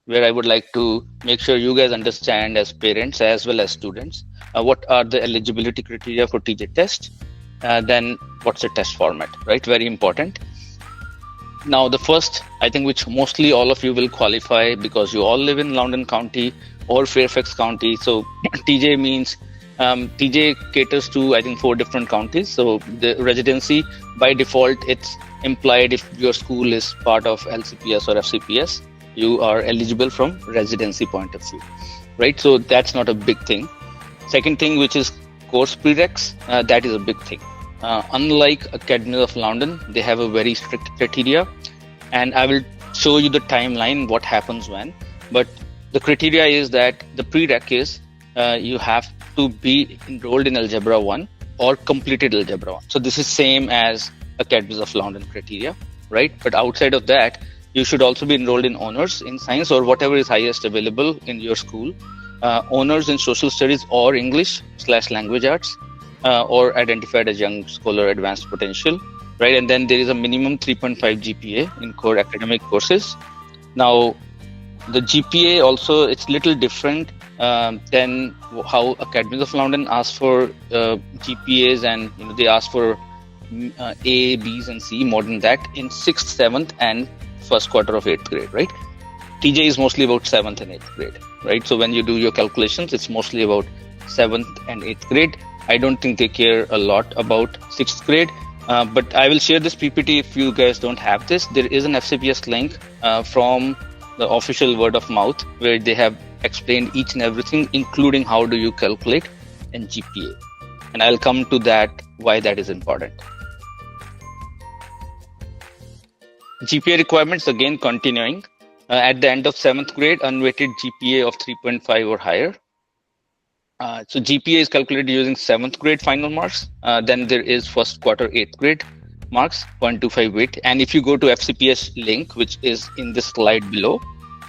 where I would like to make sure you guys understand as parents as well as students what are the eligibility criteria for TJ test. Then what's the test format, right? Very important. Now, the first, I think, which mostly all of you will qualify because you all live in Loudoun County or Fairfax County. So TJ means TJ caters to, I think, 4 different counties. So the residency, by default, it's implied if your school is part of LCPS or FCPS, you are eligible from residency point of view, right? So that's not a big thing. Second thing, which is course prereqs, that is a big thing. Unlike Academy of London, they have a very strict criteria, and I will show you the timeline, what happens when. But the criteria is that the prereq is you have to be enrolled in Algebra 1 or completed Algebra 1. So this is same as Academies of London criteria, right? But outside of that, you should also be enrolled in honors in science or whatever is highest available in your school, honors in social studies or English/language arts, or identified as young scholar advanced potential, right? And then there is a minimum 3.5 GPA in core academic courses. Now, the GPA also, it's little different than how Academies of London asks for GPAs, and they ask for A, B's, and C more than that in 6th, 7th, and first quarter of 8th grade, right? TJ is mostly about 7th and 8th grade, right? So when you do your calculations, it's mostly about 7th and 8th grade. I don't think they care a lot about 6th grade, but I will share this PPT if you guys don't have this. There is an FCPS link from the official word of mouth where they have explained each and everything, including how do you calculate in GPA. And I'll come to that, why that is important. GPA requirements, again, continuing. At the end of 7th grade, unweighted GPA of 3.5 or higher. So GPA is calculated using 7th grade final marks. Then there is first quarter 8th grade marks, 0.25 weight. And if you go to FCPS link, which is in this slide below,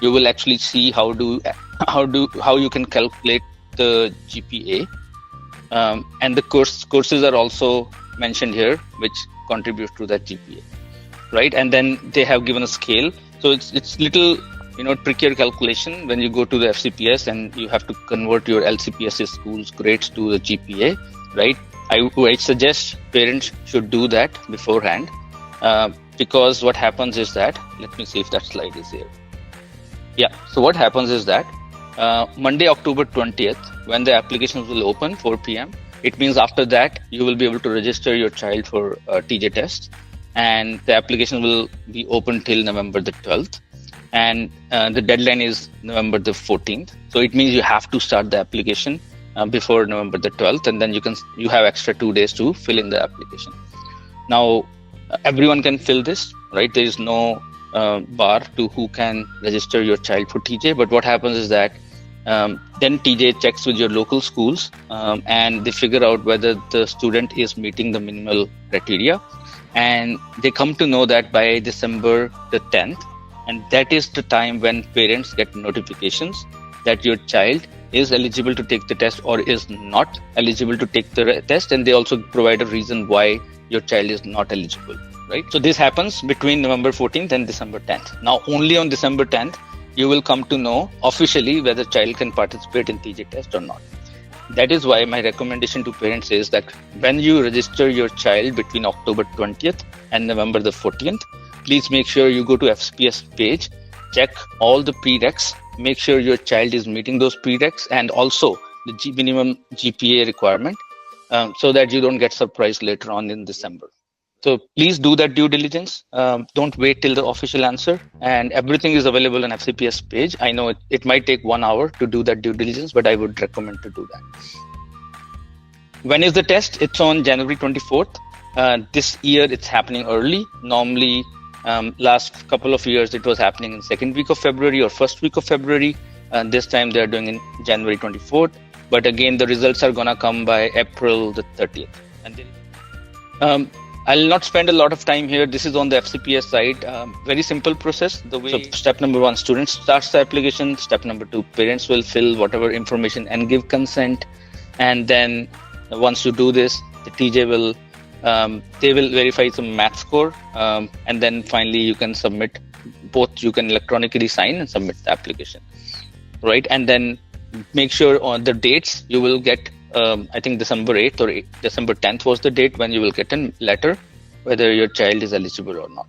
you will actually see how you can calculate the GPA. And the courses are also mentioned here, which contribute to that GPA, right? And then they have given a scale. So it's little trickier calculation when you go to the FCPS and you have to convert your LCPS schools grades to the GPA, right? I suggest parents should do that beforehand, because what happens is that, let me see if that slide is here. Yeah, so what happens is that Monday, October 20th, when the applications will open 4 p.m., it means after that you will be able to register your child for TJ test, and the application will be open till November the 12th. And the deadline is November the 14th. So it means you have to start the application before November the 12th, and then you have extra 2 days to fill in the application. Now, everyone can fill this, right? There is no bar to who can register your child for TJ. But what happens is that then TJ checks with your local schools and they figure out whether the student is meeting the minimal criteria. And they come to know that by December the 10th. And that is the time when parents get notifications that your child is eligible to take the test or is not eligible to take the test. And they also provide a reason why your child is not eligible, right? So this happens between November 14th and December 10th. Now, only on December 10th, you will come to know officially whether child can participate in TJ test or not. That is why my recommendation to parents is that when you register your child between October 20th and November the 14th, please make sure you go to FCPS page, check all the prereqs, make sure your child is meeting those prereqs and also the minimum GPA requirement, so that you don't get surprised later on in December. So please do that due diligence. Don't wait till the official answer, and everything is available on FCPS page. I know it might take 1 hour to do that due diligence, but I would recommend to do that. When is the test? It's on January 24th. This year it's happening early. Normally, last couple of years it was happening in second week of February or first week of February. This time they're doing in January 24th. But again, the results are gonna come by April the 30th. And I'll not spend a lot of time here. This is on the FCPS side. Very simple process. So step number 1, student starts the application. Step number 2, parents will fill whatever information and give consent. And then once you do this, the TJ will they will verify some math score, and then finally you can submit both you can electronically sign and submit the application, right? And then make sure on the dates you will get, I think December 8th or December 10th was the date when you will get a letter whether your child is eligible or not.